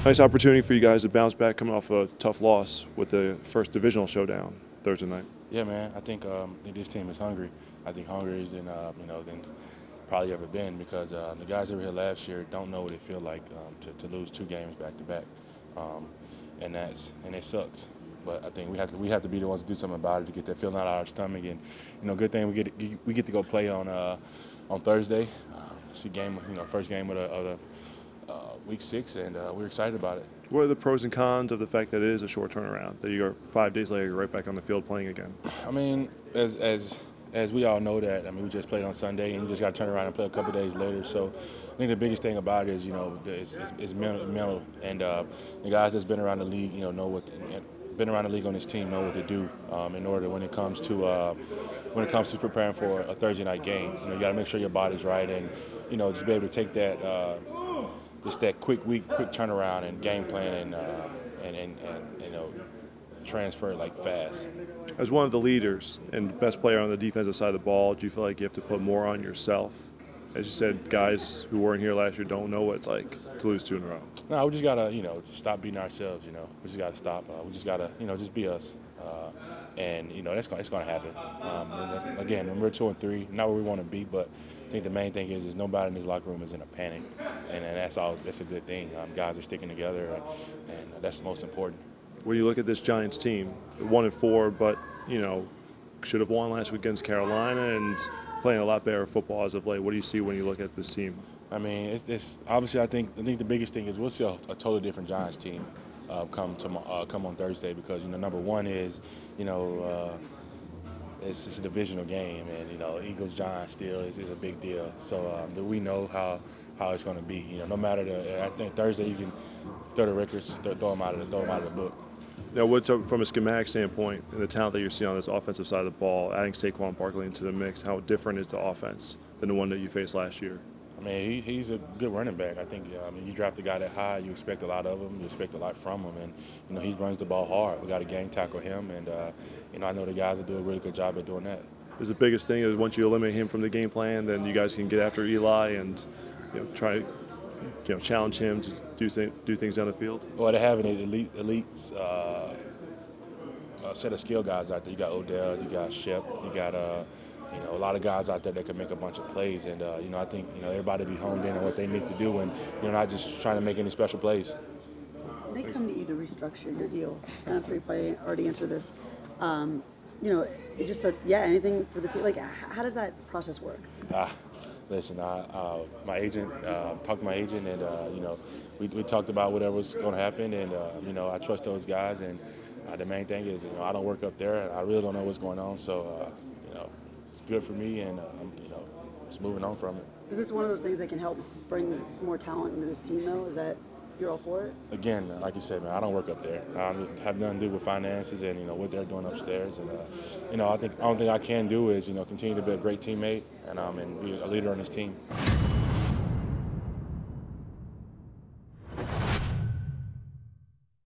Nice opportunity for you guys to bounce back coming off a tough loss with the first divisional showdown Thursday night. Yeah, man. I think this team is hungry. I think hungrier than than probably ever been because the guys that were here last year don't know what it feels like to lose 2 games back to back, and it sucks. But I think we have to be the ones to do something about it to get that feeling out of our stomach. And good thing we get to go play on Thursday. It's a game, first game of the week 6, and we're excited about it. What are the pros and cons of the fact that it is a short turnaround, that you're 5 days later, you're right back on the field playing again? I mean, as we all know that, I mean, we just played on Sunday, and you just got to turn around and play a couple days later. So I think the biggest thing about it is, it's mental. And the guys that's been around the league, been around the league on this team know what to do in order when it comes to preparing for a Thursday night game. You got to make sure your body's right, and just be able to take that that quick turnaround and game plan and transfer it like fast. As one of the leaders and best player on the defensive side of the ball, do you feel like you have to put more on yourself? As you said, guys who weren't here last year don't know what it's like to lose 2 in a row. No, we just gotta stop beating ourselves. We just gotta stop. We just gotta just be us. And it's gonna happen. Again, when we're 2 and 3, not where we want to be, but I think the main thing is nobody in this locker room is in a panic, and that's a good thing. Guys are sticking together, and that's the most important. When you look at this Giants team, 1 and 4, but should have won last week against Carolina and playing a lot better football as of late. What do you see when you look at this team? I mean, it's obviously I think the biggest thing is we'll see a totally different Giants team come on Thursday because number one is it's a divisional game, and Eagles Giants still is a big deal. So we know how it's going to be. No matter I think Thursday you can throw the records, throw them out of the book. Now, from a schematic standpoint and the talent that you're seeing on this offensive side of the ball, adding Saquon Barkley into the mix, how different is the offense than the one that you faced last year? I mean, he's a good running back. I think. You draft a guy that high, you expect a lot of him. You expect a lot from him, and he runs the ball hard. We got to gang tackle him, and I know the guys that do a really good job at doing that. Is the biggest thing is once you eliminate him from the game plan, then you guys can get after Eli and try challenge him to do things down the field? Well, they have an elite set of skill guys out there. You got Odell, you got Shep, you got a lot of guys out there that can make a bunch of plays. And I think everybody be honed in on what they need to do, and not just trying to make any special plays. They come to you to restructure your deal. I'm sure you probably already answered this. It just said, anything for the team. Like, how does that process work? Listen, my agent talked to my agent, and we talked about whatever's going to happen, and I trust those guys. And the main thing is, I don't work up there, and I really don't know what's going on. So, it's good for me, and just moving on from it. Is this one of those things that can help bring more talent into this team, though? Is that you're all for it? Again, like you said, man, I don't work up there. I have nothing to do with finances and what they're doing upstairs. And I think the only thing I can do is continue to be a great teammate and be a leader on this team.